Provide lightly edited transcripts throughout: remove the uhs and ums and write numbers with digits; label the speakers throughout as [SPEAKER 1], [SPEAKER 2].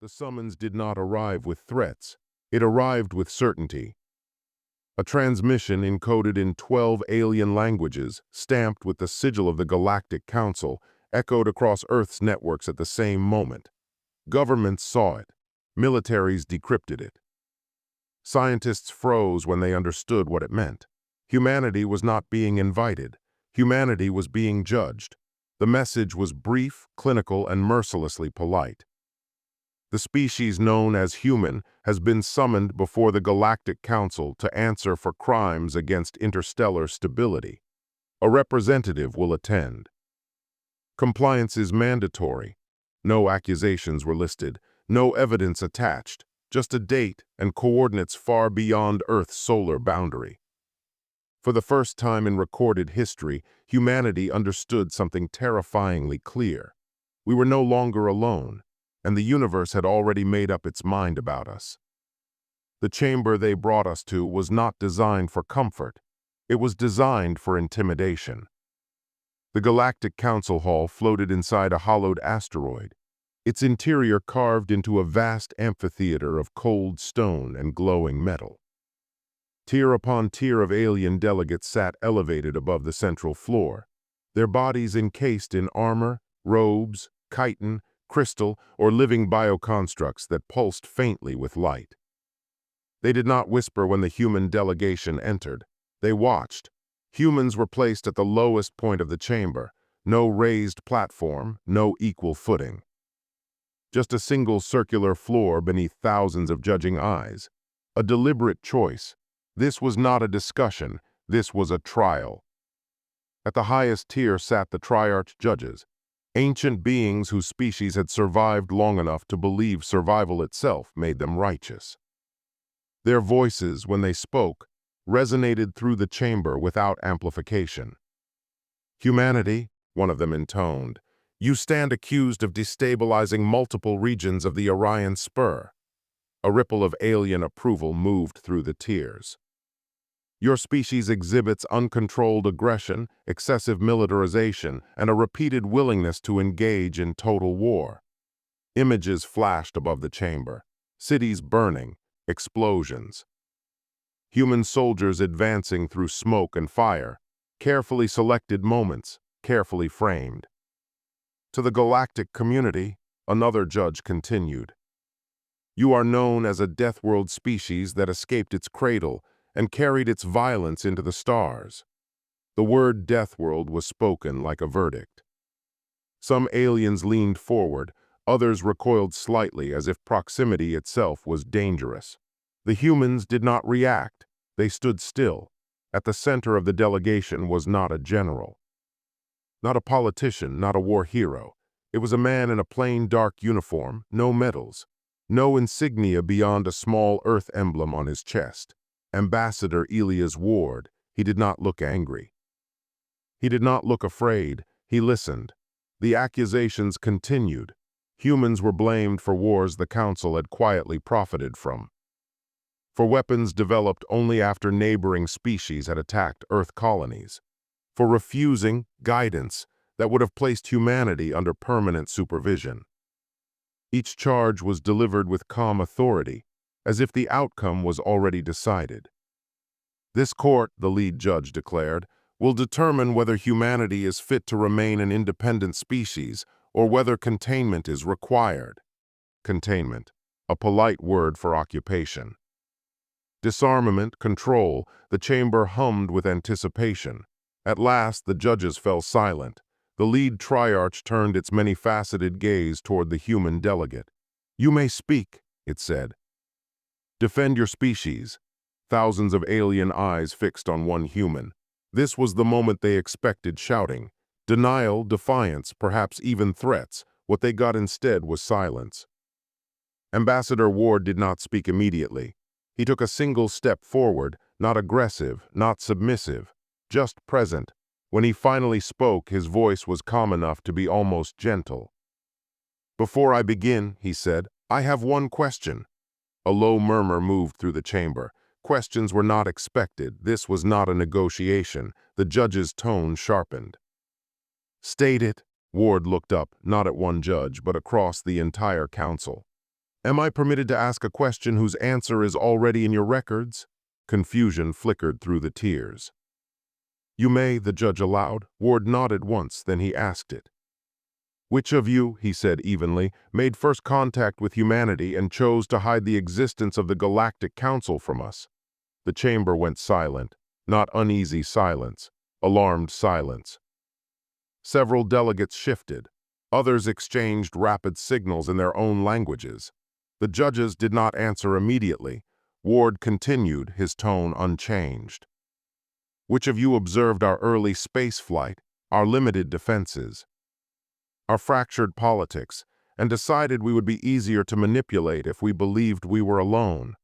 [SPEAKER 1] The summons did not arrive with threats. It arrived with certainty. A transmission encoded in 12 alien languages, stamped with the sigil of the Galactic Council, echoed across Earth's networks at the same moment. Governments saw it. Militaries decrypted it. Scientists froze when they understood what it meant. Humanity was not being invited. Humanity was being judged. The message was brief, clinical, and mercilessly polite. The species known as human has been summoned before the Galactic Council to answer for crimes against interstellar stability. A representative will attend. Compliance is mandatory. No accusations were listed, no evidence attached, just a date and coordinates far beyond Earth's solar boundary. For the first time in recorded history, humanity understood something terrifyingly clear. We were no longer alone, and the universe had already made up its mind about us. The chamber they brought us to was not designed for comfort. It was designed for intimidation. The Galactic Council Hall floated inside a hollowed asteroid, its interior carved into a vast amphitheater of cold stone and glowing metal. Tier upon tier of alien delegates sat elevated above the central floor, their bodies encased in armor, robes, chitin, crystal, or living bioconstructs that pulsed faintly with light. They did not whisper when the human delegation entered. They watched. Humans were placed at the lowest point of the chamber, no raised platform, no equal footing. Just a single circular floor beneath thousands of judging eyes. A deliberate choice. This was not a discussion, this was a trial. At the highest tier sat the triarch judges, ancient beings whose species had survived long enough to believe survival itself made them righteous. Their voices, when they spoke, resonated through the chamber without amplification. "Humanity," one of them intoned, "you stand accused of destabilizing multiple regions of the Orion Spur." A ripple of alien approval moved through the tiers. "Your species exhibits uncontrolled aggression, excessive militarization, and a repeated willingness to engage in total war." Images flashed above the chamber. Cities burning, explosions. Human soldiers advancing through smoke and fire. Carefully selected moments, carefully framed. To the galactic community, another judge continued. "You are known as a deathworld species that escaped its cradle and carried its violence into the stars." The word deathworld was spoken like a verdict. Some aliens leaned forward, others recoiled slightly as if proximity itself was dangerous. The humans did not react, they stood still. At the center of the delegation was not a general. Not a politician, not a war hero. It was a man in a plain dark uniform, no medals, no insignia beyond a small Earth emblem on his chest. Ambassador Elias Ward. He did not look angry. He did not look afraid. He listened. The accusations continued. Humans were blamed for wars the Council had quietly profited from. For weapons developed only after neighboring species had attacked Earth colonies. For refusing guidance that would have placed humanity under permanent supervision. Each charge was delivered with calm authority, as if the outcome was already decided. "This court," the lead judge declared, "will determine whether humanity is fit to remain an independent species or whether containment is required." Containment, a polite word for occupation. Disarmament, control, the chamber hummed with anticipation. At last, the judges fell silent. The lead triarch turned its many-faceted gaze toward the human delegate. "You may speak," it said. "Defend your species." Thousands of alien eyes fixed on one human. This was the moment they expected shouting. Denial, defiance, perhaps even threats. What they got instead was silence. Ambassador Ward did not speak immediately. He took a single step forward, not aggressive, not submissive, just present. When he finally spoke, his voice was calm enough to be almost gentle. "Before I begin," he said, "I have one question." A low murmur moved through the chamber. Questions were not expected. This was not a negotiation. The judge's tone sharpened. "State it." Ward looked up, not at one judge, but across the entire council. Am I permitted to ask a question whose answer is already in your records? Confusion flickered through the tears. You may, the judge allowed. Ward nodded once, then he asked it. Which of you, he said evenly, made first contact with humanity and chose to hide the existence of the Galactic Council from us? The chamber went silent, not uneasy silence, alarmed silence. Several delegates shifted. Others exchanged rapid signals in their own languages. The judges did not answer immediately. Ward continued, his tone unchanged. Which of you observed our early space flight, our limited defenses, our fractured politics, and decided we would be easier to manipulate if we believed we were alone?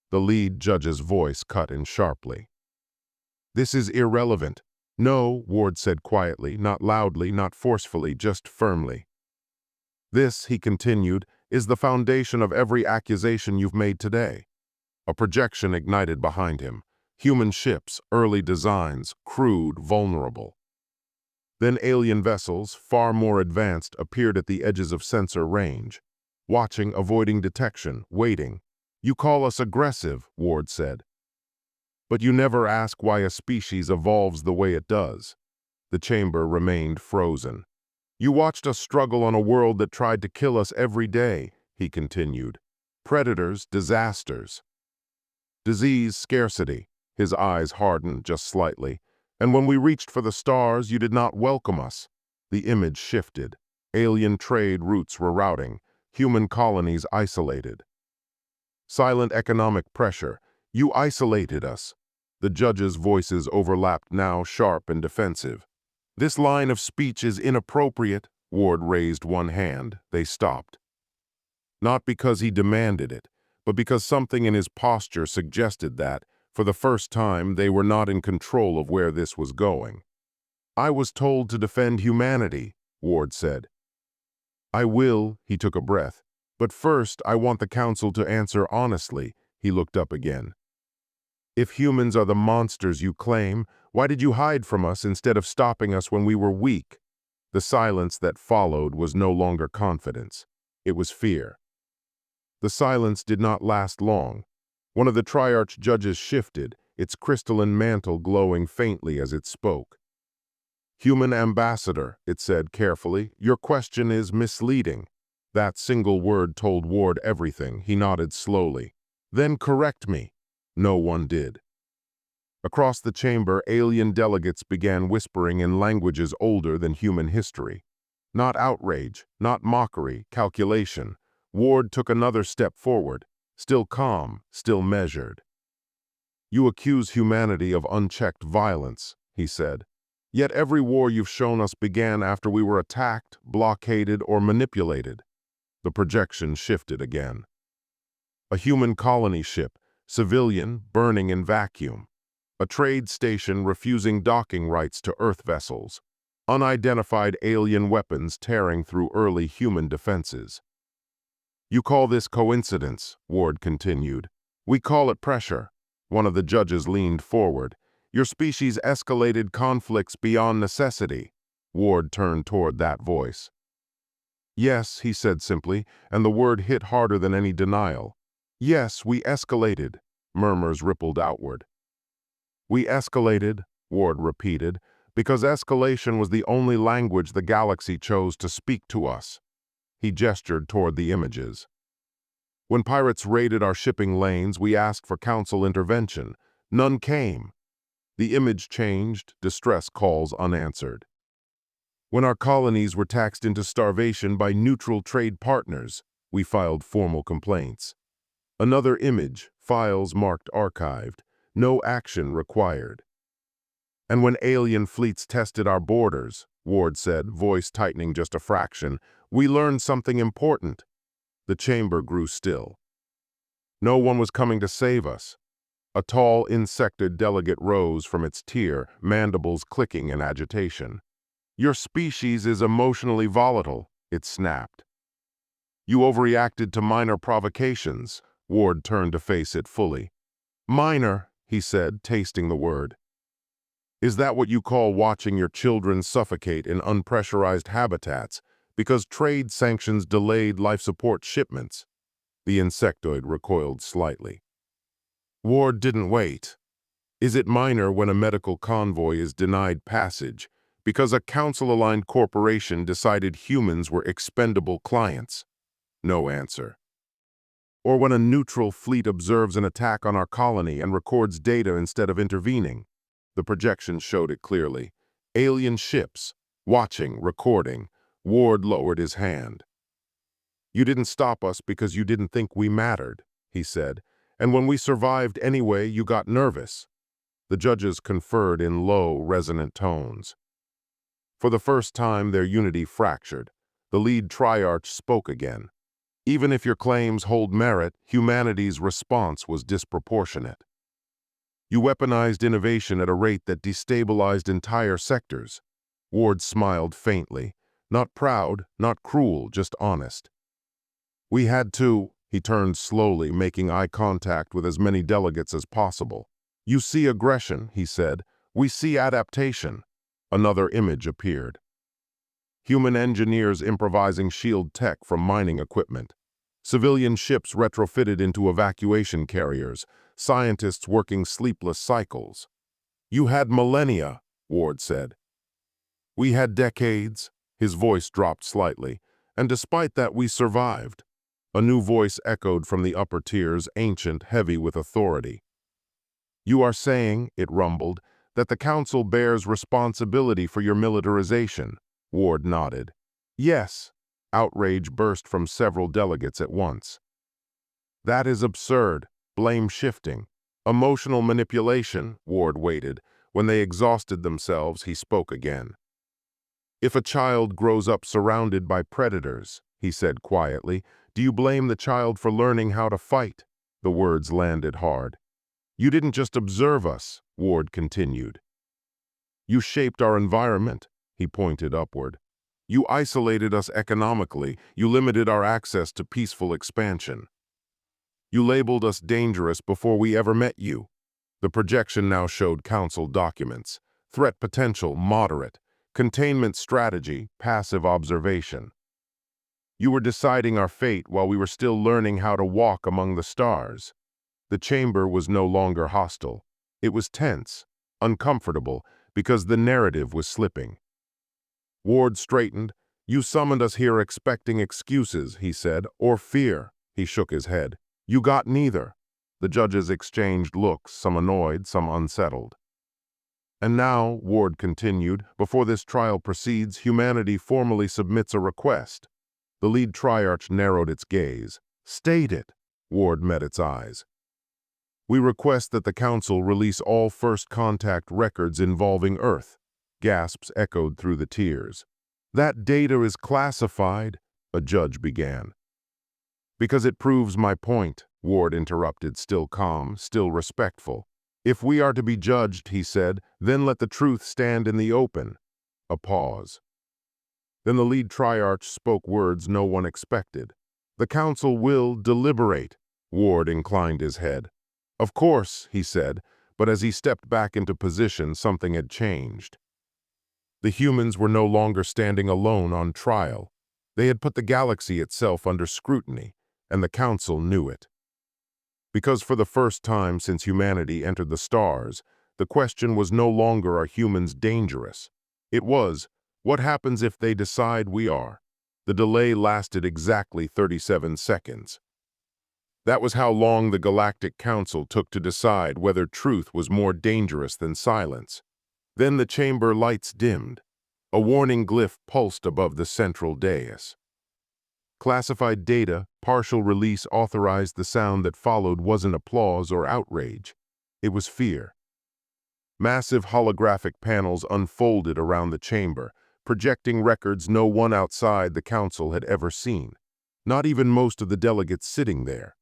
[SPEAKER 1] The lead judge's voice cut in sharply. This is irrelevant. No, Ward said quietly, not loudly, not forcefully, just firmly. This, he continued, is the foundation of every accusation you've made today. A projection ignited behind him. Human ships, early designs, crude, vulnerable. Then alien vessels, far more advanced, appeared at the edges of sensor range. Watching, avoiding detection, waiting. You call us aggressive, Ward said. But you never ask why a species evolves the way it does. The chamber remained frozen. You watched us struggle on a world that tried to kill us every day, he continued. Predators, disasters. Disease, scarcity. His eyes hardened just slightly. And when we reached for the stars, you did not welcome us. The image shifted. Alien trade routes were routing. Human colonies isolated. Silent economic pressure. You isolated us. The judges' voices overlapped now, sharp and defensive. This line of speech is inappropriate. Ward raised one hand. They stopped. Not because he demanded it, but because something in his posture suggested that, for the first time, they were not in control of where this was going. I was told to defend humanity, Ward said. I will, he took a breath. But first, I want the council to answer honestly. He looked up again. If humans are the monsters you claim, why did you hide from us instead of stopping us when we were weak? The silence that followed was no longer confidence. It was fear. The silence did not last long. One of the triarch judges shifted, its crystalline mantle glowing faintly as it spoke. Human ambassador, it said carefully, your question is misleading. That single word told Ward everything. He nodded slowly. Then correct me. No one did. Across the chamber, alien delegates began whispering in languages older than human history. Not outrage, not mockery, calculation. Ward took another step forward, still calm, still measured. You accuse humanity of unchecked violence, he said. Yet every war you've shown us began after we were attacked, blockaded, or manipulated. The projection shifted again. A human colony ship, civilian, burning in vacuum. A trade station refusing docking rights to Earth vessels. Unidentified alien weapons tearing through early human defenses. You call this coincidence, Ward continued. We call it pressure. One of the judges leaned forward. Your species escalated conflicts beyond necessity. Ward turned toward that voice. Yes, he said simply, and the word hit harder than any denial. Yes, we escalated. Murmurs rippled outward. We escalated, Ward repeated, because escalation was the only language the galaxy chose to speak to us. He gestured toward the images. When pirates raided our shipping lanes, we asked for council intervention. None came. The image changed, distress calls unanswered. When our colonies were taxed into starvation by neutral trade partners, we filed formal complaints. Another image, files marked archived, no action required. And when alien fleets tested our borders, Ward said, voice tightening just a fraction, we learned something important. The chamber grew still. No one was coming to save us. A tall, insected delegate rose from its tier, mandibles clicking in agitation. Your species is emotionally volatile, it snapped. You overreacted to minor provocations. Ward turned to face it fully. Minor, he said, tasting the word. Is that what you call watching your children suffocate in unpressurized habitats because trade sanctions delayed life support shipments? The insectoid recoiled slightly. Ward didn't wait. Is it minor when a medical convoy is denied passage because a council-aligned corporation decided humans were expendable clients? No answer. Or when a neutral fleet observes an attack on our colony and records data instead of intervening? The projection showed it clearly. Alien ships, watching, recording. Ward lowered his hand. You didn't stop us because you didn't think we mattered, he said, and when we survived anyway, you got nervous. The judges conferred in low, resonant tones. For the first time, their unity fractured. The lead triarch spoke again. Even if your claims hold merit, humanity's response was disproportionate. You weaponized innovation at a rate that destabilized entire sectors. Ward smiled faintly. Not proud, not cruel, just honest. We had to. He turned slowly, making eye contact with as many delegates as possible. You see aggression, he said. We see adaptation. Another image appeared. Human engineers improvising shield tech from mining equipment. Civilian ships retrofitted into evacuation carriers. Scientists working sleepless cycles. You had millennia, Ward said. We had decades. His voice dropped slightly. And despite that, we survived. A new voice echoed from the upper tiers, ancient, heavy with authority. You are saying, it rumbled, that the Council bears responsibility for your militarization. Ward nodded. Yes. Outrage burst from several delegates at once. That is absurd. Blame shifting. Emotional manipulation. Ward waited. When they exhausted themselves, he spoke again. If a child grows up surrounded by predators, he said quietly, do you blame the child for learning how to fight? The words landed hard. You didn't just observe us, Ward continued. You shaped our environment, he pointed upward. You isolated us economically. You limited our access to peaceful expansion. You labeled us dangerous before we ever met you. The projection now showed Council documents. Threat potential, moderate. Containment strategy, passive observation. You were deciding our fate while we were still learning how to walk among the stars. The chamber was no longer hostile. It was tense, uncomfortable, because the narrative was slipping. Ward straightened. You summoned us here expecting excuses, he said, or fear. He shook his head. You got neither. The judges exchanged looks, some annoyed, some unsettled. And now, Ward continued, before this trial proceeds, humanity formally submits a request. The lead triarch narrowed its gaze. State it. Ward met its eyes. We request that the Council release all first contact records involving Earth. Gasps echoed through the tiers. That data is classified, a judge began. Because it proves my point, Ward interrupted, still calm, still respectful. If we are to be judged, he said, then let the truth stand in the open. A pause. Then the lead triarch spoke words no one expected. The Council will deliberate. Ward inclined his head. Of course, he said, but as he stepped back into position, something had changed. The humans were no longer standing alone on trial. They had put the galaxy itself under scrutiny, and the Council knew it. Because for the first time since humanity entered the stars, the question was no longer are humans dangerous. It was, what happens if they decide we are? The delay lasted exactly 37 seconds. That was how long the Galactic Council took to decide whether truth was more dangerous than silence. Then the chamber lights dimmed. A warning glyph pulsed above the central dais. Classified data, partial release authorized. The sound that followed wasn't applause or outrage. It was fear. Massive holographic panels unfolded around the chamber, projecting records no one outside the Council had ever seen. Not even most of the delegates sitting there.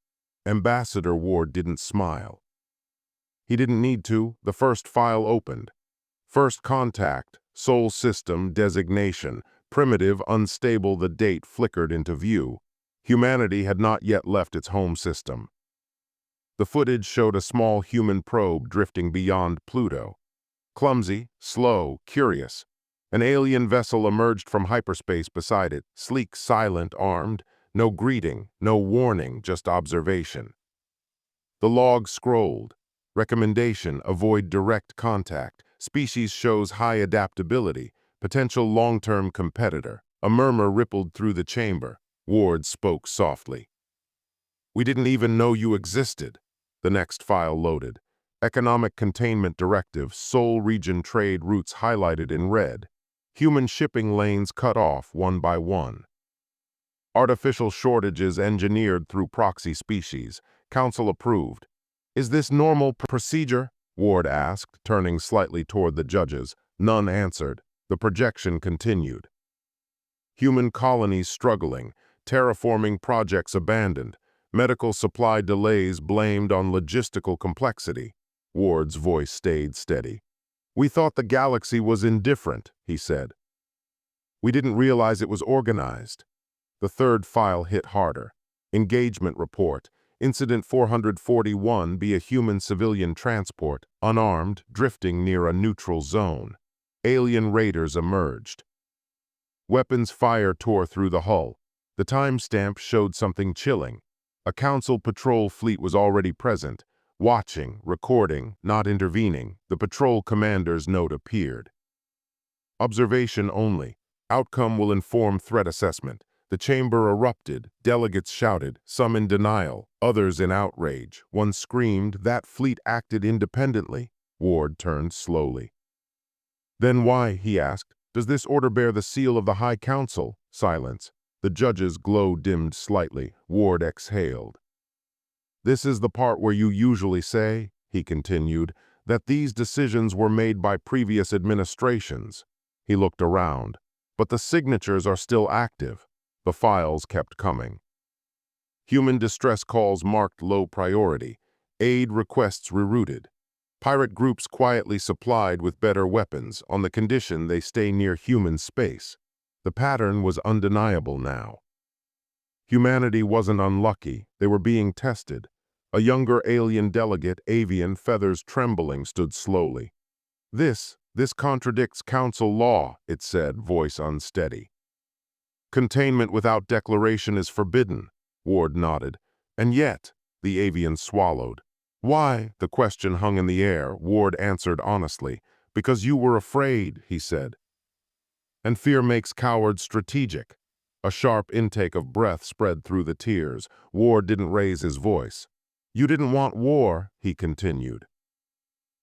[SPEAKER 1] Ambassador Ward didn't smile. He didn't need to. The first file opened. First contact, Sol system designation, primitive, unstable. The date flickered into view. Humanity had not yet left its home system. The footage showed a small human probe drifting beyond Pluto. Clumsy, slow, curious. An alien vessel emerged from hyperspace beside it, sleek, silent, armed. No greeting, no warning, just observation. The log scrolled. Recommendation: avoid direct contact. Species shows high adaptability. Potential long-term competitor. A murmur rippled through the chamber. Ward spoke softly. We didn't even know you existed. The next file loaded. Economic Containment Directive, Sole Region Trade Routes highlighted in red. Human shipping lanes cut off one by one. Artificial shortages engineered through proxy species. Council approved. Is this normal procedure? Ward asked, turning slightly toward the judges. None answered. The projection continued. Human colonies struggling. Terraforming projects abandoned. Medical supply delays blamed on logistical complexity. Ward's voice stayed steady. We thought the galaxy was indifferent, he said. We didn't realize it was organized. The third file hit harder. Engagement report. Incident 441 be a human civilian transport, unarmed, drifting near a neutral zone. Alien raiders emerged. Weapons fire tore through the hull. The timestamp showed something chilling. A council patrol fleet was already present, watching, recording, not intervening. The patrol commander's note appeared. Observation only. Outcome will inform threat assessment. The chamber erupted. Delegates shouted, some in denial, others in outrage. One screamed, that fleet acted independently. Ward turned slowly. Then why, he asked, does this order bear the seal of the High Council? Silence. The judge's glow dimmed slightly. Ward exhaled. This is the part where you usually say, he continued, that these decisions were made by previous administrations. He looked around. But the signatures are still active. The files kept coming. Human distress calls marked low priority. Aid requests rerouted. Pirate groups quietly supplied with better weapons on the condition they stay near human space. The pattern was undeniable now. Humanity wasn't unlucky. They were being tested. A younger alien delegate, avian feathers trembling, stood slowly. This contradicts council law, it said, voice unsteady. Containment without declaration is forbidden, Ward nodded. And yet, the avian swallowed. Why? The question hung in the air. Ward answered honestly. Because you were afraid, he said. And fear makes cowards strategic. A sharp intake of breath spread through the tears. Ward didn't raise his voice. You didn't want war, he continued.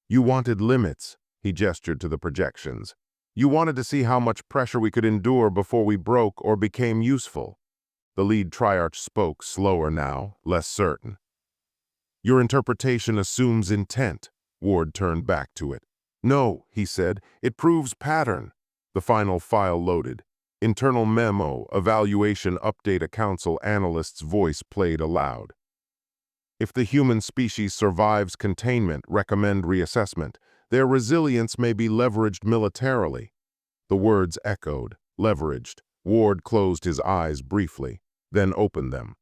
[SPEAKER 1] You wanted limits, he gestured to the projections. You wanted to see how much pressure we could endure before we broke or became useful. The lead triarch spoke, slower now, less certain. Your interpretation assumes intent. Ward turned back to it. No, he said, it proves pattern. The final file loaded. Internal memo, evaluation update. A council analyst's voice played aloud. If the human species survives containment, recommend reassessment. Their resilience may be leveraged militarily. The words echoed, leveraged. Ward closed his eyes briefly, then opened them.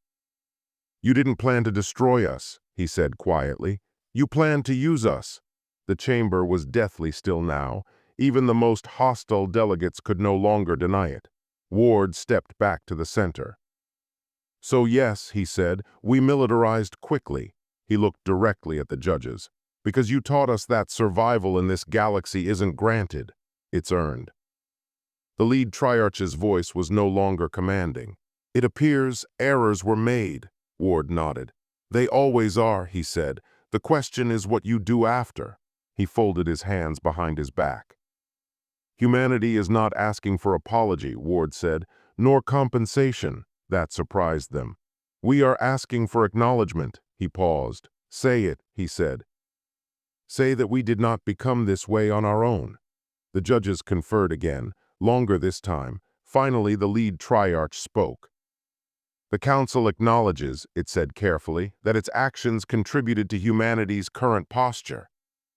[SPEAKER 1] You didn't plan to destroy us, he said quietly. You planned to use us. The chamber was deathly still now. Even the most hostile delegates could no longer deny it. Ward stepped back to the center. So yes, he said, we militarized quickly. He looked directly at the judges. Because you taught us that survival in this galaxy isn't granted, it's earned. The lead triarch's voice was no longer commanding. It appears errors were made, Ward nodded. They always are, he said. The question is what you do after. He folded his hands behind his back. Humanity is not asking for apology, Ward said, nor compensation. That surprised them. We are asking for acknowledgement. He paused. Say it, he said. Say that we did not become this way on our own. The judges conferred again, longer this time. Finally, the lead triarch spoke. The council acknowledges, it said carefully, that its actions contributed to humanity's current posture.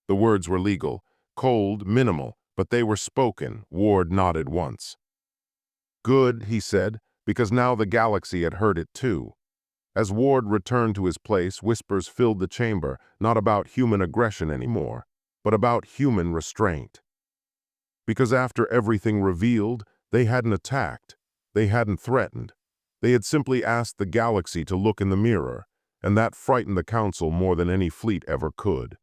[SPEAKER 1] The words were legal, cold, minimal, but they were spoken. Ward nodded once. Good, he said, because now the galaxy had heard it too. As Ward returned to his place, whispers filled the chamber, not about human aggression anymore, but about human restraint. Because after everything revealed, they hadn't attacked, they hadn't threatened. They had simply asked the galaxy to look in the mirror, and that frightened the council more than any fleet ever could.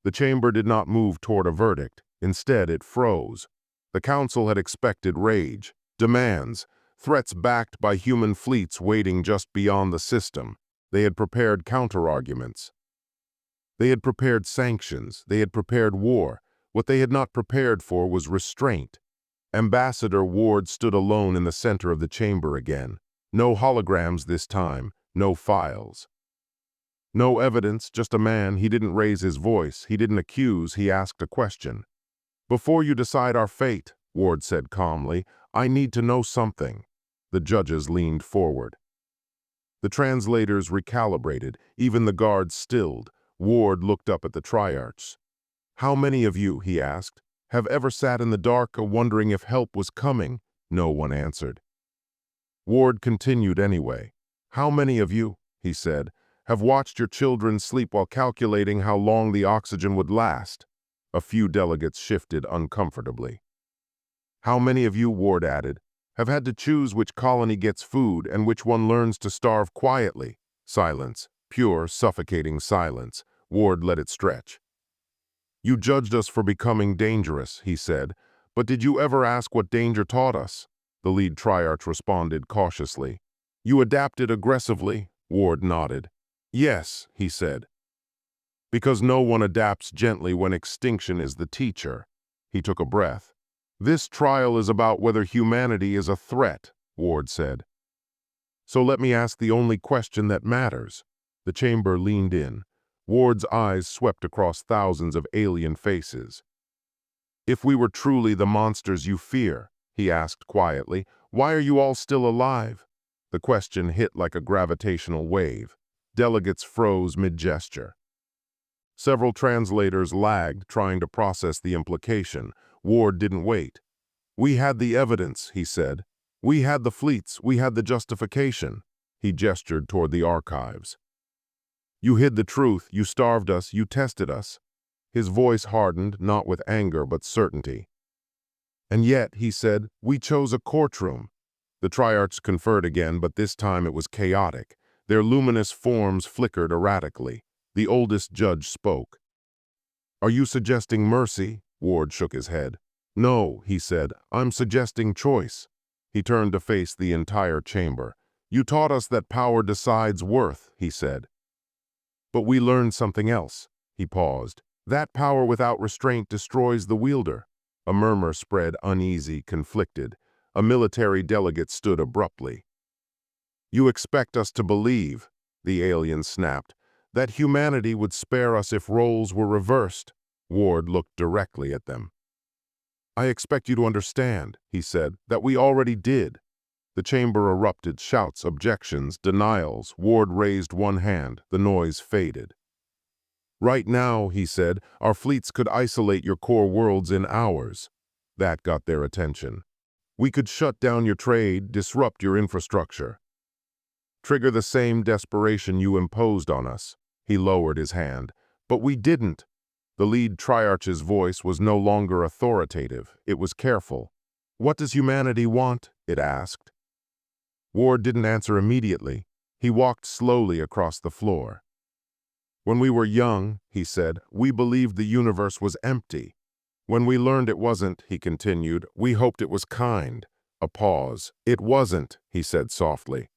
[SPEAKER 1] The chamber did not move toward a verdict. Instead, it froze. The council had expected rage, demands, threats backed by human fleets waiting just beyond the system. They had prepared counterarguments. They had prepared sanctions. They had prepared war. What they had not prepared for was restraint. Ambassador Ward stood alone in the center of the chamber again. No holograms this time, no files. No evidence, just a man. He didn't raise his voice. He didn't accuse. He asked a question. "Before you decide our fate," Ward said calmly, "I need to know something." The judges leaned forward. The translators recalibrated. Even the guards stilled. Ward looked up at the triarchs. "How many of you," he asked, "have ever sat in the dark wondering if help was coming?" No one answered. Ward continued anyway. "How many of you," he said, "have watched your children sleep while calculating how long the oxygen would last?" A few delegates shifted uncomfortably. "How many of you," Ward added, "have had to choose which colony gets food and which one learns to starve quietly?" Silence. Pure, suffocating silence. Ward let it stretch. "You judged us for becoming dangerous," he said, "but did you ever ask what danger taught us?" The lead triarch responded cautiously. "You adapted aggressively." Ward nodded. "Yes," he said. "Because no one adapts gently when extinction is the teacher." He took a breath. "This trial is about whether humanity is a threat," Ward said. "So let me ask the only question that matters." The chamber leaned in. Ward's eyes swept across thousands of alien faces. "If we were truly the monsters you fear," he asked quietly, "why are you all still alive?" The question hit like a gravitational wave. Delegates froze mid-gesture. Several translators lagged, trying to process the implication. Ward didn't wait. "We had the evidence," he said. "We had the fleets. We had the justification." He gestured toward the archives. "You hid the truth. You starved us. You tested us." His voice hardened, not with anger but certainty. "And yet," he said, "we chose a courtroom." The triarchs conferred again, but this time it was chaotic. Their luminous forms flickered erratically. The oldest judge spoke. "Are you suggesting mercy?" Ward shook his head. "No," he said, "I'm suggesting choice." He turned to face the entire chamber. "You taught us that power decides worth," he said. "But we learned something else." He paused. "That power without restraint destroys the wielder." A murmur spread, uneasy, conflicted. A military delegate stood abruptly. "You expect us to believe," the alien snapped, "that humanity would spare us if roles were reversed." Ward looked directly at them. "I expect you to understand," he said, "that we already did." The chamber erupted, shouts, objections, denials. Ward raised one hand. The noise faded. "Right now," he said, "our fleets could isolate your core worlds in hours." That got their attention. "We could shut down your trade, disrupt your infrastructure. Trigger the same desperation you imposed on us." He lowered his hand. "But we didn't." The lead triarch's voice was no longer authoritative. It was careful. "What does humanity want?" it asked. Ward didn't answer immediately. He walked slowly across the floor. "When we were young," he said, "we believed the universe was empty. When we learned it wasn't," he continued, "we hoped it was kind." A pause. "It wasn't," he said softly.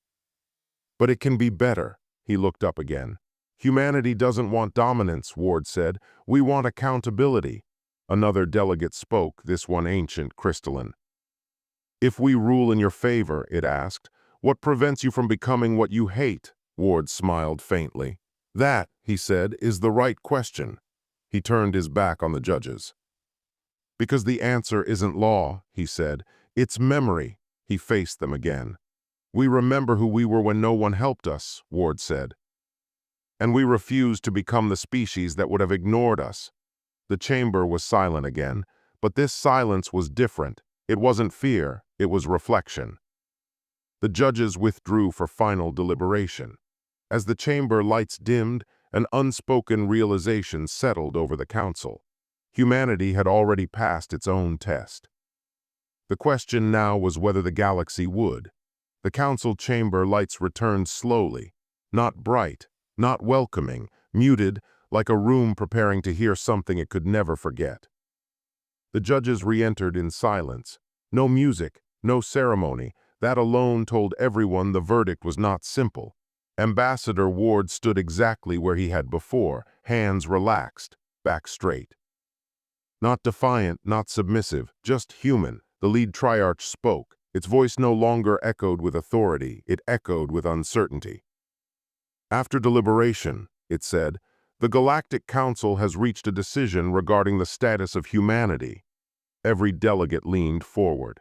[SPEAKER 1] "But it can be better." He looked up again. "Humanity doesn't want dominance," Ward said. "We want accountability." Another delegate spoke, this one ancient, crystalline. "If we rule in your favor," it asked, "what prevents you from becoming what you hate?" Ward smiled faintly. "That," he said, "is the right question." He turned his back on the judges. "Because the answer isn't law," he said. "It's memory." He faced them again. "We remember who we were when no one helped us," Ward said. "And we refused to become the species that would have ignored us." The chamber was silent again, but this silence was different. It wasn't fear, it was reflection. The judges withdrew for final deliberation. As the chamber lights dimmed, an unspoken realization settled over the council. Humanity had already passed its own test. The question now was whether the galaxy would. The council chamber lights returned slowly, not bright, not welcoming, muted, like a room preparing to hear something it could never forget. The judges re-entered in silence. No music, no ceremony. That alone told everyone the verdict was not simple. Ambassador Ward stood exactly where he had before, hands relaxed, back straight. Not defiant, not submissive, just human, the lead triarch spoke. Its voice no longer echoed with authority, it echoed with uncertainty. After deliberation, it said, the Galactic Council has reached a decision regarding the status of humanity. Every delegate leaned forward.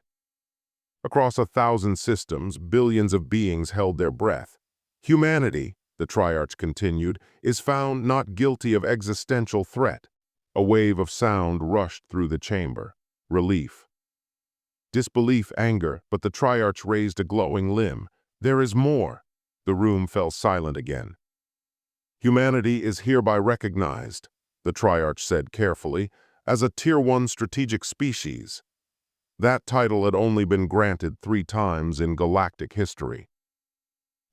[SPEAKER 1] Across 1,000 systems, billions of beings held their breath. Humanity, the triarch continued, is found not guilty of existential threat. A wave of sound rushed through the chamber. Relief. Disbelief, anger, but the triarch raised a glowing limb. There is more. The room fell silent again. Humanity is hereby recognized, the triarch said carefully, as a Tier 1 strategic species. That title had only been granted 3 times in galactic history.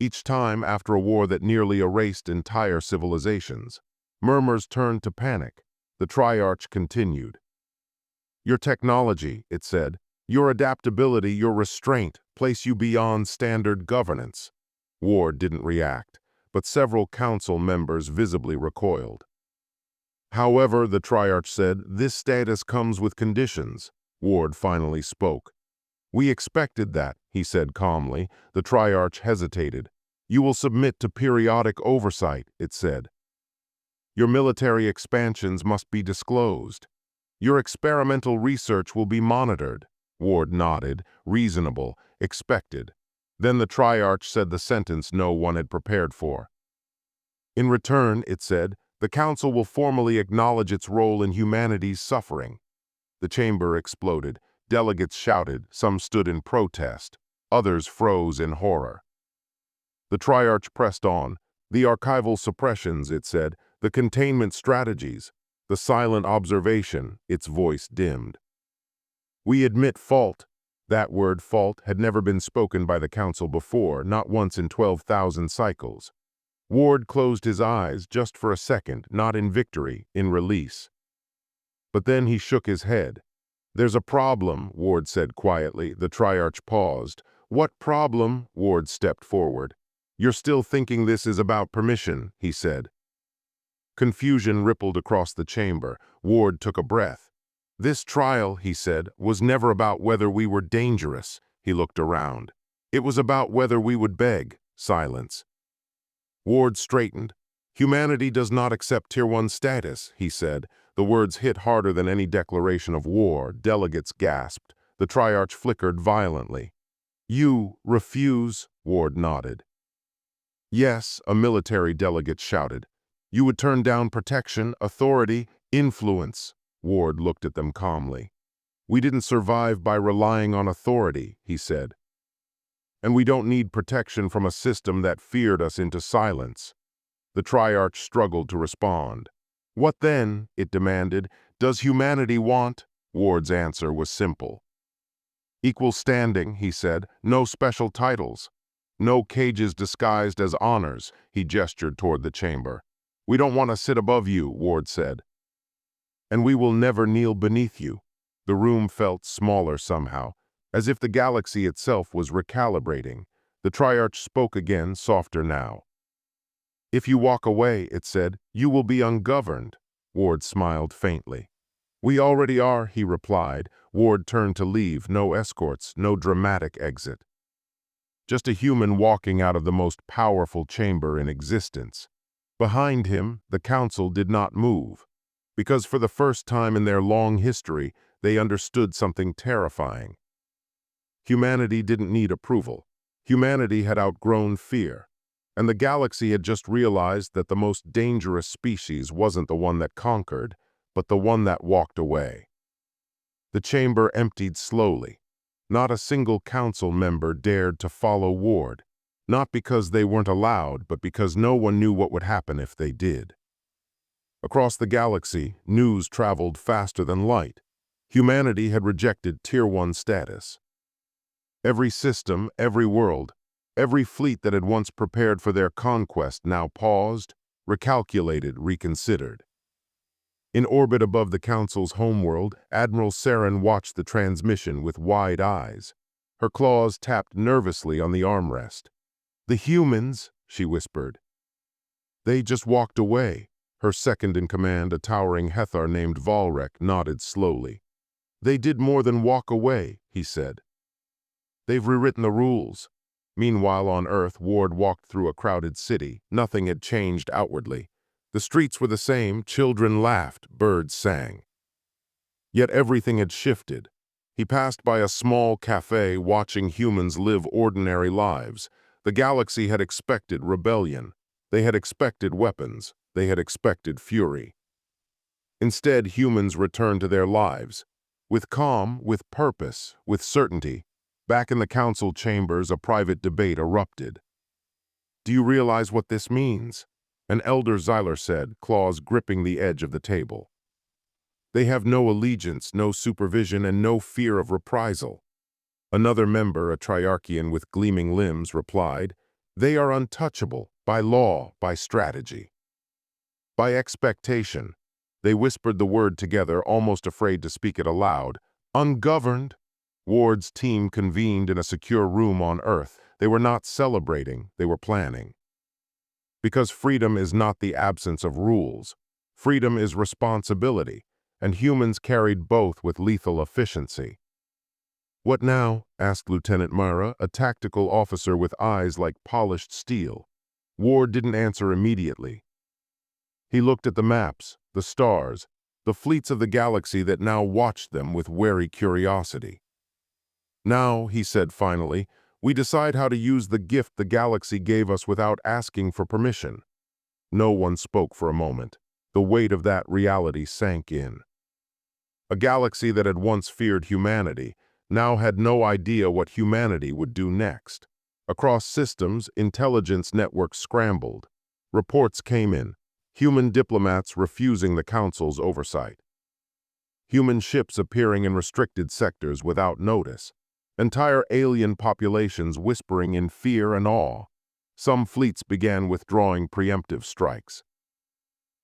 [SPEAKER 1] Each time after a war that nearly erased entire civilizations. Murmurs turned to panic. The triarch continued. Your technology, it said, your adaptability, your restraint, place you beyond standard governance. Ward didn't react, but several council members visibly recoiled. However, the triarch said, this status comes with conditions. Ward finally spoke. We expected that, he said calmly. The triarch hesitated. You will submit to periodic oversight, it said. Your military expansions must be disclosed. Your experimental research will be monitored. Ward nodded, reasonable, expected. Then the triarch said the sentence no one had prepared for. In return, it said, the council will formally acknowledge its role in humanity's suffering. The chamber exploded. Delegates shouted, some stood in protest, others froze in horror. The triarch pressed on. The archival suppressions, it said, the containment strategies, the silent observation, its voice dimmed. We admit fault. That word fault had never been spoken by the council before, not once in 12,000 cycles. Ward closed his eyes just for a second, not in victory, in release. But then he shook his head. There's a problem, Ward said quietly. The triarch paused. What problem? Ward stepped forward. You're still thinking this is about permission, he said. Confusion rippled across the chamber. Ward took a breath. This trial, he said, was never about whether we were dangerous. He looked around. It was about whether we would beg. Silence. Ward straightened. Humanity does not accept Tier 1 status, he said. The words hit harder than any declaration of war. Delegates gasped. The triarch flickered violently. You refuse? Ward nodded. Yes, a military delegate shouted. You would turn down protection, authority, influence. Ward looked at them calmly. We didn't survive by relying on authority, he said. And we don't need protection from a system that feared us into silence. The triarch struggled to respond. What then, it demanded, does humanity want? Ward's answer was simple. Equal standing, he said, no special titles. No cages disguised as honors, he gestured toward the chamber. We don't want to sit above you, Ward said. And we will never kneel beneath you. The room felt smaller somehow, as if the galaxy itself was recalibrating. The triarch spoke again, softer now. If you walk away, it said, you will be ungoverned. Ward smiled faintly. We already are, he replied. Ward turned to leave, no escorts, no dramatic exit. Just a human walking out of the most powerful chamber in existence. Behind him, the council did not move, because for the first time in their long history, they understood something terrifying. Humanity didn't need approval. Humanity had outgrown fear. And the galaxy had just realized that the most dangerous species wasn't the one that conquered, but the one that walked away. The chamber emptied slowly. Not a single council member dared to follow Ward, not because they weren't allowed, but because no one knew what would happen if they did. Across the galaxy, news traveled faster than light. Humanity had rejected Tier 1 status. Every system, every world, Every fleet that had once prepared for their conquest now paused, recalculated, reconsidered. In orbit above the Council's homeworld, Admiral Saren watched the transmission with wide eyes. Her claws tapped nervously on the armrest. "The humans," she whispered. "They just walked away." Her second-in-command, a towering Hethar named Valrek, nodded slowly. "They did more than walk away," he said. "They've rewritten the rules." Meanwhile, on Earth, Ward walked through a crowded city. Nothing had changed outwardly. The streets were the same, children laughed, birds sang. Yet everything had shifted. He passed by a small cafe, watching humans live ordinary lives. The galaxy had expected rebellion. They had expected weapons. They had expected fury. Instead, humans returned to their lives. With calm, with purpose, with certainty. Back in the council chambers, a private debate erupted. "Do you realize what this means?" An elder Xyler said, claws gripping the edge of the table. "They have no allegiance, no supervision, and no fear of reprisal." Another member, a Triarchian with gleaming limbs, replied, "They are untouchable, by law, by strategy, by expectation." They whispered the word together, almost afraid to speak it aloud. "Ungoverned." Ward's team convened in a secure room on Earth. They were not celebrating, they were planning. Because freedom is not the absence of rules. Freedom is responsibility, and humans carried both with lethal efficiency. "What now?" asked Lieutenant Mara, a tactical officer with eyes like polished steel. Ward didn't answer immediately. He looked at the maps, the stars, the fleets of the galaxy that now watched them with wary curiosity. "Now," he said finally, "we decide how to use the gift the galaxy gave us without asking for permission." No one spoke for a moment. The weight of that reality sank in. A galaxy that had once feared humanity now had no idea what humanity would do next. Across systems, intelligence networks scrambled. Reports came in, human diplomats refusing the Council's oversight. Human ships appearing in restricted sectors without notice. Entire alien populations whispering in fear and awe. Some fleets began withdrawing preemptive strikes.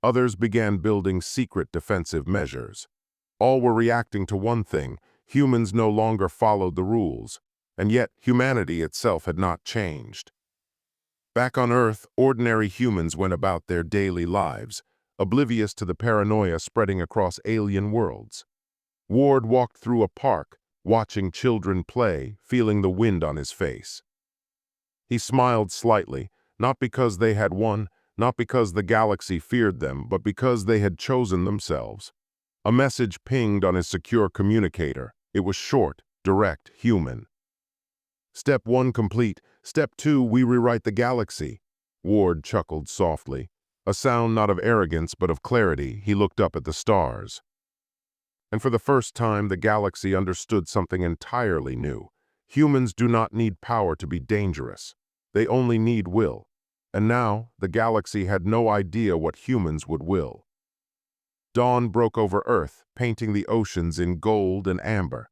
[SPEAKER 1] Others began building secret defensive measures. All were reacting to one thing: humans no longer followed the rules, and yet humanity itself had not changed. Back on Earth, ordinary humans went about their daily lives, oblivious to the paranoia spreading across alien worlds. Ward walked through a park, watching children play, feeling the wind on his face. He smiled slightly, not because they had won, not because the galaxy feared them, but because they had chosen themselves. A message pinged on his secure communicator. It was short, direct, human. "Step 1 complete. Step 2, we rewrite the galaxy." Ward chuckled softly. A sound not of arrogance but of clarity. He looked up at the stars. And for the first time, the galaxy understood something entirely new. Humans do not need power to be dangerous. They only need will. And now, the galaxy had no idea what humans would will. Dawn broke over Earth, painting the oceans in gold and amber.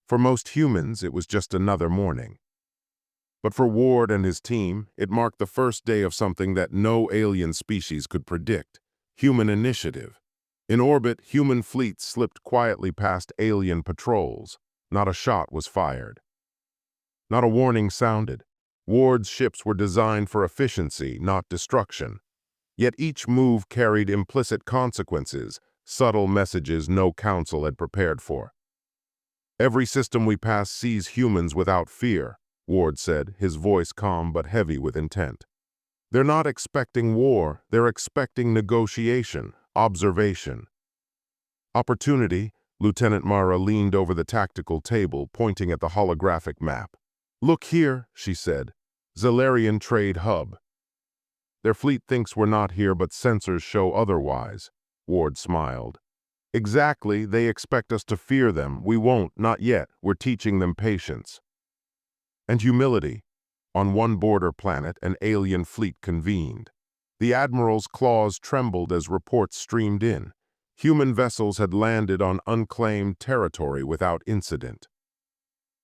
[SPEAKER 1] For most humans, it was just another morning. But for Ward and his team, it marked the first day of something that no alien species could predict: human initiative. In orbit, human fleets slipped quietly past alien patrols. Not a shot was fired. Not a warning sounded. Ward's ships were designed for efficiency, not destruction. Yet each move carried implicit consequences, subtle messages no council had prepared for. "Every system we pass sees humans without fear," Ward said, his voice calm but heavy with intent. "They're not expecting war, they're expecting negotiation, observation." "Opportunity," Lieutenant Mara leaned over the tactical table, pointing at the holographic map. "Look here," she said. "Zalarian Trade Hub." "Their fleet thinks we're not here, but sensors show otherwise," Ward smiled. "Exactly, they expect us to fear them. We won't, not yet. We're teaching them patience." And humility. On one border planet, an alien fleet convened. The admiral's claws trembled as reports streamed in. Human vessels had landed on unclaimed territory without incident.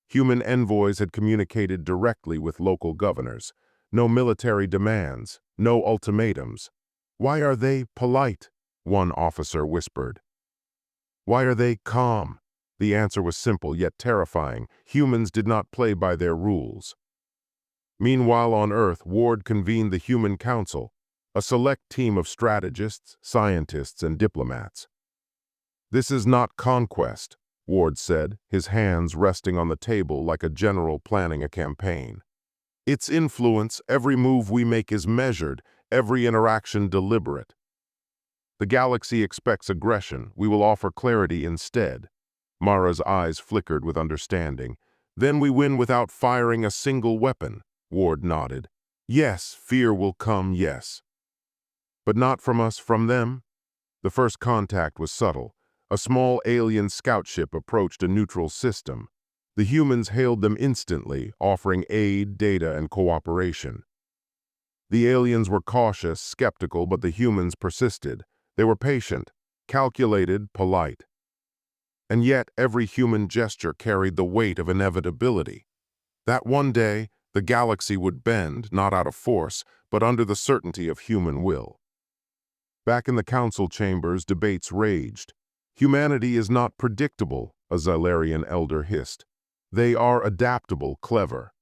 [SPEAKER 1] Human envoys had communicated directly with local governors. No military demands, no ultimatums. "Why are they polite?" one officer whispered. "Why are they calm?" The answer was simple yet terrifying. Humans did not play by their rules. Meanwhile on Earth, Ward convened the Human Council, a select team of strategists, scientists, and diplomats. "This is not conquest," Ward said, his hands resting on the table like a general planning a campaign. "It's influence. Every move we make is measured, every interaction deliberate. The galaxy expects aggression. We will offer clarity instead." Mara's eyes flickered with understanding. "Then we win without firing a single weapon," Ward nodded. "Yes, fear will come, yes. But not from us, from them." The first contact was subtle. A small alien scout ship approached a neutral system. The humans hailed them instantly, offering aid, data, and cooperation. The aliens were cautious, skeptical, but the humans persisted. They were patient, calculated, polite. And yet every human gesture carried the weight of inevitability. That one day, the galaxy would bend, not out of force, but under the certainty of human will. Back in the council chambers, debates raged. "Humanity is not predictable," a Zalarian elder hissed. "They are adaptable, clever.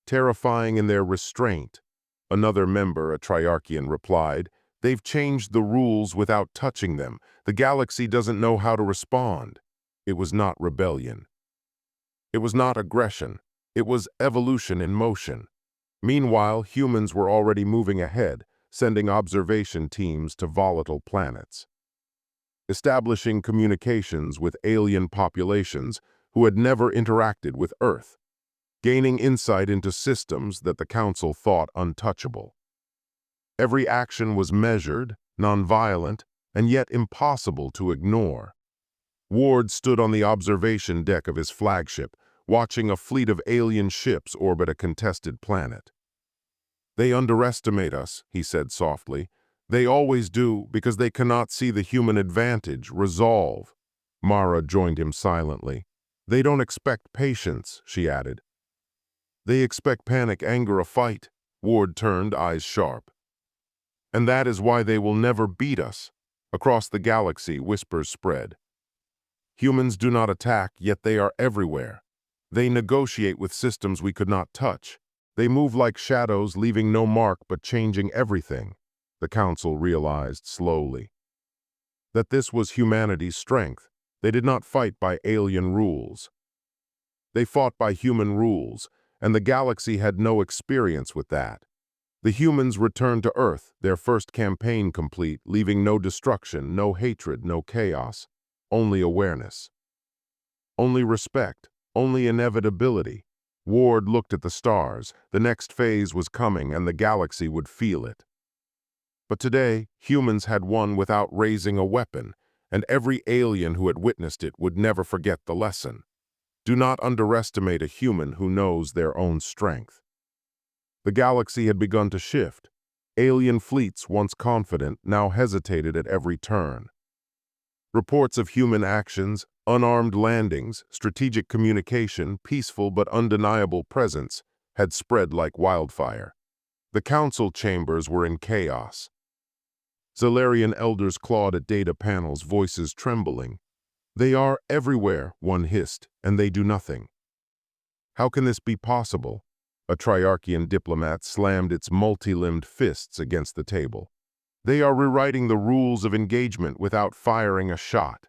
[SPEAKER 1] Terrifying in their restraint," another member, a Triarchian, replied. "They've changed the rules without touching them. The galaxy doesn't know how to respond." It was not rebellion. It was not aggression. It was evolution in motion. Meanwhile, humans were already moving ahead, sending observation teams to volatile planets, establishing communications with alien populations who had never interacted with Earth, gaining insight into systems that the Council thought untouchable. Every action was measured, nonviolent, and yet impossible to ignore. Ward stood on the observation deck of his flagship, watching a fleet of alien ships orbit a contested planet. "They underestimate us," he said softly. "They always do, because they cannot see the human advantage, resolve." Mara joined him silently. "They don't expect patience," she added. "They expect panic, anger, a fight." Ward turned, eyes sharp. "And that is why they will never beat us." Across the galaxy, whispers spread. "Humans do not attack, yet they are everywhere. They negotiate with systems we could not touch. They move like shadows, leaving no mark but changing everything." The Council realized slowly that this was humanity's strength. They did not fight by alien rules. They fought by human rules, and the galaxy had no experience with that. The humans returned to Earth, their first campaign complete, leaving no destruction, no hatred, no chaos, only awareness. Only respect, only inevitability. Ward looked at the stars. The next phase was coming, and the galaxy would feel it. But today, humans had won without raising a weapon, and every alien who had witnessed it would never forget the lesson. Do not underestimate a human who knows their own strength. The galaxy had begun to shift. Alien fleets, once confident, now hesitated at every turn. Reports of human actions, unarmed landings, strategic communication, peaceful but undeniable presence had spread like wildfire. The council chambers were in chaos. Zalarian elders clawed at data panels, voices trembling. "They are everywhere," one hissed, "and they do nothing." "How can this be possible?" A Triarchian diplomat slammed its multi-limbed fists against the table. "They are rewriting the rules of engagement without firing a shot.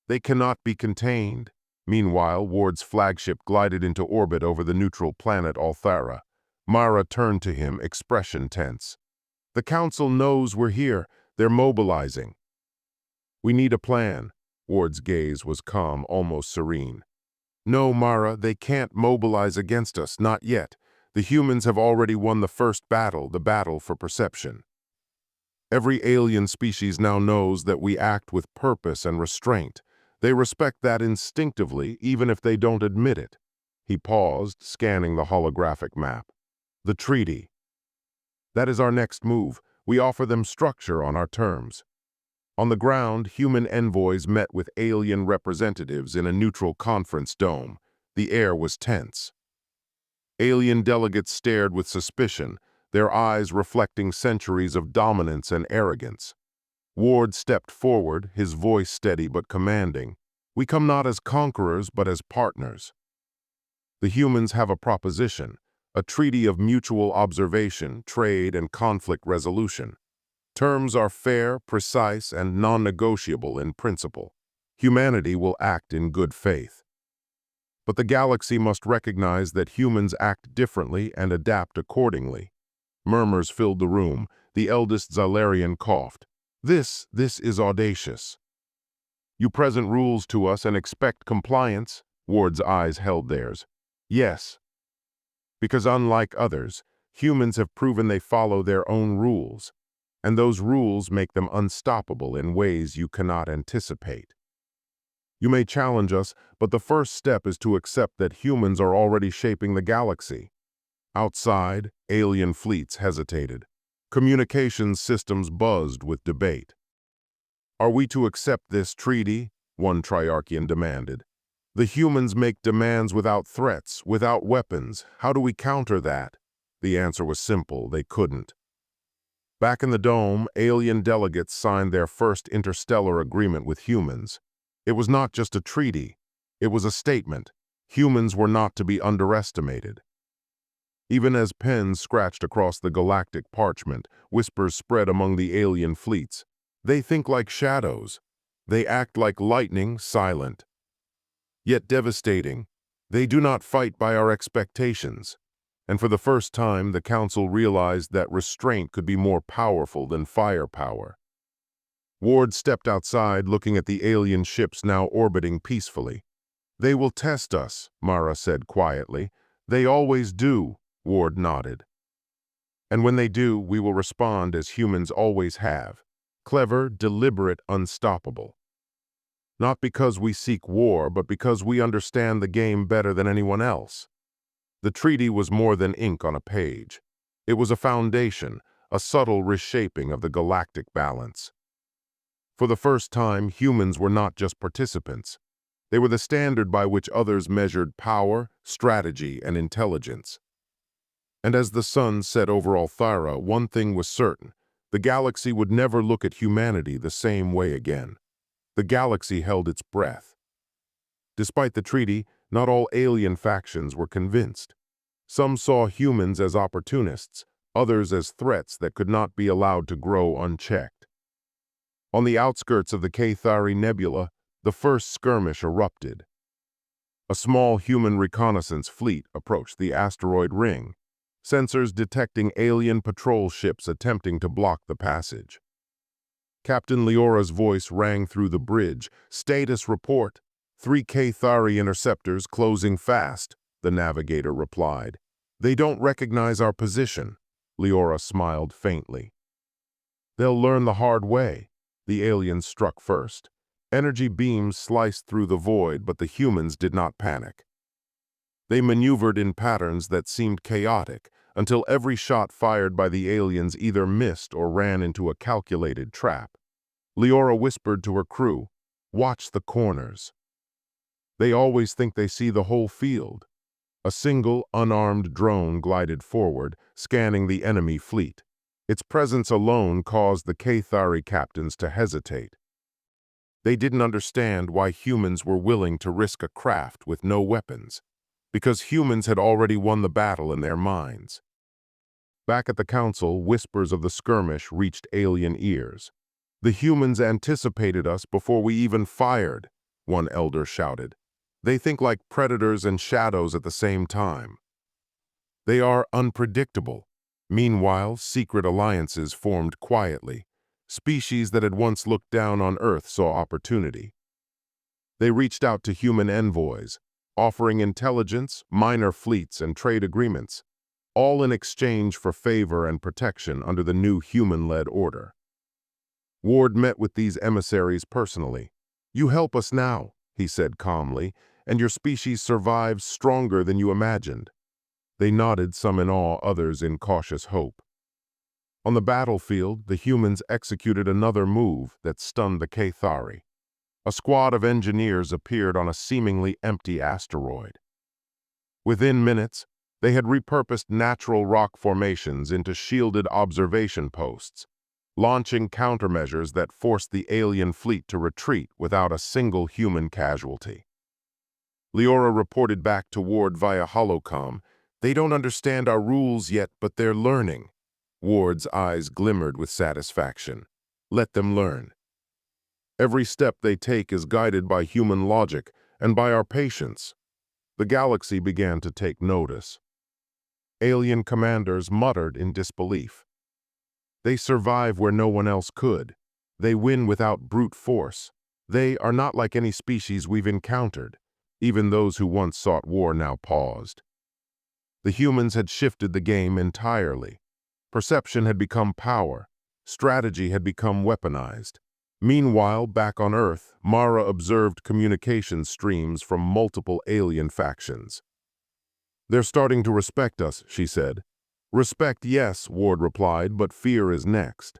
[SPEAKER 1] They cannot be contained." Meanwhile, Ward's flagship glided into orbit over the neutral planet Althara. Mara turned to him, expression tense. "The Council knows we're here. They're mobilizing." "We need a plan." Ward's gaze was calm, almost serene. "No, Mara, they can't mobilize against us, not yet. The humans have already won the first battle, the battle for perception. Every alien species now knows that we act with purpose and restraint. They respect that instinctively, even if they don't admit it." He paused, scanning the holographic map. "The treaty. That is our next move. We offer them structure on our terms." On the ground, human envoys met with alien representatives in a neutral conference dome. The air was tense. Alien delegates stared with suspicion, their eyes reflecting centuries of dominance and arrogance. Ward stepped forward, his voice steady but commanding. "We come not as conquerors, but as partners. The humans have a proposition, a treaty of mutual observation, trade, and conflict resolution. Terms are fair, precise, and non-negotiable in principle. Humanity will act in good faith. But the galaxy must recognize that humans act differently and adapt accordingly." Murmurs filled the room. The eldest Zalarian coughed. This is audacious. "You present rules to us and expect compliance?" Ward's eyes held theirs. "Yes. Because unlike others, humans have proven they follow their own rules, and those rules make them unstoppable in ways you cannot anticipate. You may challenge us, but the first step is to accept that humans are already shaping the galaxy." Outside, alien fleets hesitated. Communications systems buzzed with debate. "Are we to accept this treaty?" one Triarchian demanded. "The humans make demands without threats, without weapons. How do we counter that?" The answer was simple: they couldn't. Back in the dome, alien delegates signed their first interstellar agreement with humans. It was not just a treaty, it was a statement. Humans were not to be underestimated. Even as pens scratched across the galactic parchment, whispers spread among the alien fleets. "They think like shadows. They act like lightning, silent, yet devastating. They do not fight by our expectations." And for the first time, the Council realized that restraint could be more powerful than firepower. Ward stepped outside, looking at the alien ships now orbiting peacefully. "They will test us," Mara said quietly. "They always do," Ward nodded. "And when they do, we will respond as humans always have. Clever, deliberate, unstoppable. Not because we seek war, but because we understand the game better than anyone else." The treaty was more than ink on a page. It was a foundation, a subtle reshaping of the galactic balance. For the first time, humans were not just participants. They were the standard by which others measured power, strategy, and intelligence. And as the sun set over Althara, one thing was certain: the galaxy would never look at humanity the same way again. The galaxy held its breath. Despite the treaty, not all alien factions were convinced. Some saw humans as opportunists, others as threats that could not be allowed to grow unchecked. On the outskirts of the Cathari Nebula, the first skirmish erupted. A small human reconnaissance fleet approached the asteroid ring, sensors detecting alien patrol ships attempting to block the passage. Captain Leora's voice rang through the bridge. "Status report. 3 Cathari interceptors closing fast," the navigator replied. "They don't recognize our position." Leora smiled faintly. "They'll learn the hard way." The aliens struck first. Energy beams sliced through the void, but the humans did not panic. They maneuvered in patterns that seemed chaotic, until every shot fired by the aliens either missed or ran into a calculated trap. Leora whispered to her crew, "Watch the corners. They always think they see the whole field." A single, unarmed drone glided forward, scanning the enemy fleet. Its presence alone caused the Cathari captains to hesitate. They didn't understand why humans were willing to risk a craft with no weapons, because humans had already won the battle in their minds. Back at the council, whispers of the skirmish reached alien ears. "The humans anticipated us before we even fired," one elder shouted. "They think like predators and shadows at the same time. They are unpredictable." Meanwhile, secret alliances formed quietly. Species that had once looked down on Earth saw opportunity. They reached out to human envoys, offering intelligence, minor fleets, and trade agreements, all in exchange for favor and protection under the new human-led order. Ward met with these emissaries personally. "You help us now," he said calmly, "and your species survives stronger than you imagined." They nodded, some in awe, others in cautious hope. On the battlefield, the humans executed another move that stunned the Cathari. A squad of engineers appeared on a seemingly empty asteroid. Within minutes, they had repurposed natural rock formations into shielded observation posts, launching countermeasures that forced the alien fleet to retreat without a single human casualty. Leora reported back to Ward via holocom, "They don't understand our rules yet, but they're learning." Ward's eyes glimmered with satisfaction. "Let them learn. Every step they take is guided by human logic and by our patience." The galaxy began to take notice. Alien commanders muttered in disbelief. They survive where no one else could. They win without brute force. They are not like any species we've encountered. Even those who once sought war now paused. The humans had shifted the game entirely. Perception had become power. Strategy had become weaponized. Meanwhile, back on Earth, Mara observed communication streams from multiple alien factions. "They're starting to respect us," she said. "Respect, yes," Ward replied, "but fear is next.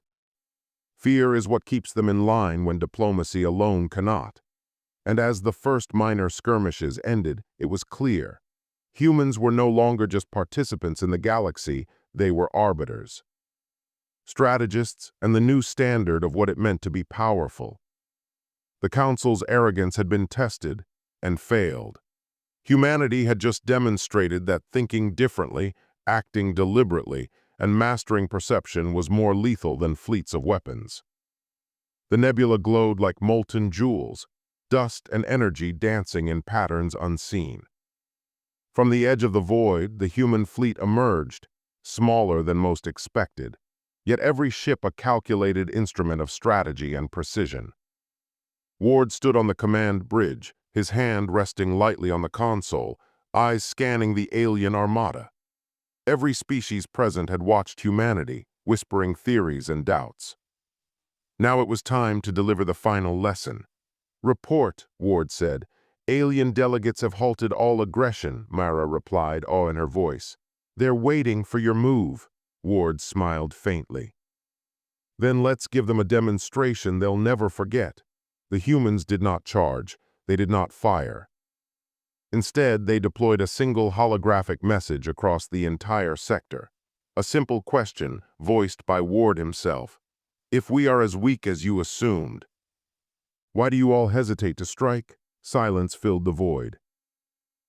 [SPEAKER 1] Fear is what keeps them in line when diplomacy alone cannot." And as the first minor skirmishes ended, it was clear. Humans were no longer just participants in the galaxy, they were arbiters. Strategists and the new standard of what it meant to be powerful. The Council's arrogance had been tested and failed. Humanity had just demonstrated that thinking differently, acting deliberately, and mastering perception was more lethal than fleets of weapons. The nebula glowed like molten jewels, dust and energy dancing in patterns unseen. From the edge of the void, the human fleet emerged, smaller than most expected, yet every ship a calculated instrument of strategy and precision. Ward stood on the command bridge, his hand resting lightly on the console, eyes scanning the alien armada. Every species present had watched humanity, whispering theories and doubts. Now it was time to deliver the final lesson. "Report," Ward said. "Alien delegates have halted all aggression," Mara replied, awe in her voice. "They're waiting for your move." Ward smiled faintly. "Then let's give them a demonstration they'll never forget." The humans did not charge. They did not fire. Instead, they deployed a single holographic message across the entire sector. A simple question, voiced by Ward himself. "If we are as weak as you assumed, why do you all hesitate to strike?" Silence filled the void.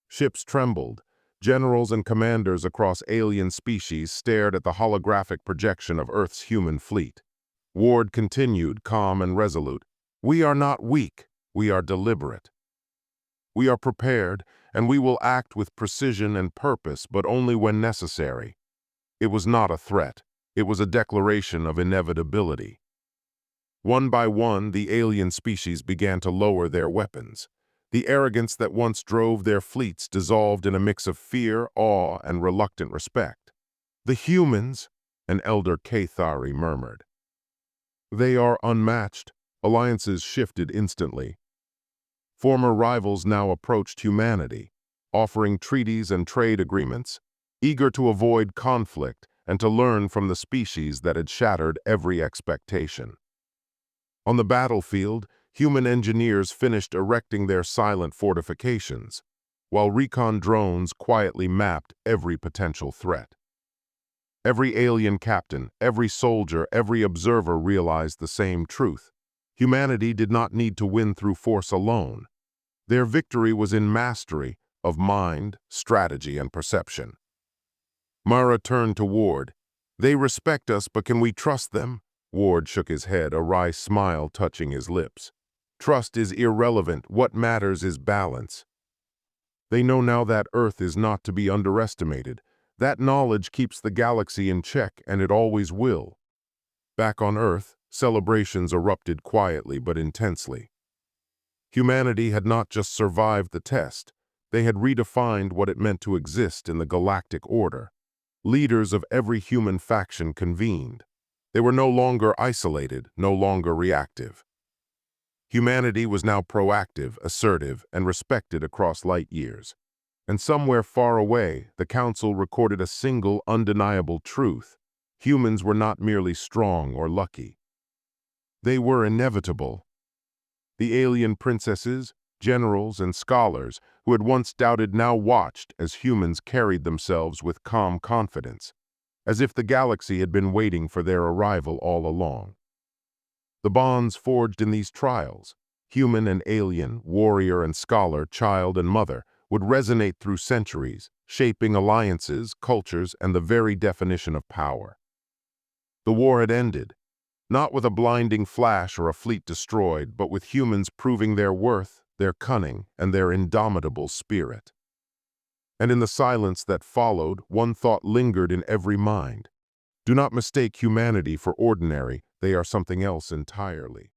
[SPEAKER 1] Ships trembled. Generals and commanders across alien species stared at the holographic projection of Earth's human fleet. Ward continued, calm and resolute. "We are not weak. We are deliberate. We are prepared, and we will act with precision and purpose, but only when necessary." It was not a threat. It was a declaration of inevitability. One by one, the alien species began to lower their weapons. The arrogance that once drove their fleets dissolved in a mix of fear, awe, and reluctant respect. "The humans," an elder Cathari murmured. "They are unmatched." Alliances shifted instantly. Former rivals now approached humanity, offering treaties and trade agreements, eager to avoid conflict and to learn from the species that had shattered every expectation. On the battlefield, human engineers finished erecting their silent fortifications, while recon drones quietly mapped every potential threat. Every alien captain, every soldier, every observer realized the same truth. Humanity did not need to win through force alone. Their victory was in mastery of mind, strategy, and perception. Mara turned to Ward. "They respect us, but can we trust them?" Ward shook his head, a wry smile touching his lips. "Trust is irrelevant. What matters is balance." They know now that Earth is not to be underestimated. That knowledge keeps the galaxy in check, and it always will. Back on Earth, celebrations erupted quietly but intensely. Humanity had not just survived the test, they had redefined what it meant to exist in the galactic order. Leaders of every human faction convened. They were no longer isolated, no longer reactive. Humanity was now proactive, assertive, and respected across light years. And somewhere far away, the Council recorded a single undeniable truth. Humans were not merely strong or lucky. They were inevitable. The alien princesses, Generals and scholars who had once doubted now watched as humans carried themselves with calm confidence, as if the galaxy had been waiting for their arrival all along. The bonds forged in these trials, human and alien, warrior and scholar, child and mother, would resonate through centuries, shaping alliances, cultures, and the very definition of power. The war had ended, not with a blinding flash or a fleet destroyed, but with humans proving their worth, their cunning, and their indomitable spirit. And in the silence that followed, one thought lingered in every mind. Do not mistake humanity for ordinary, they are something else entirely.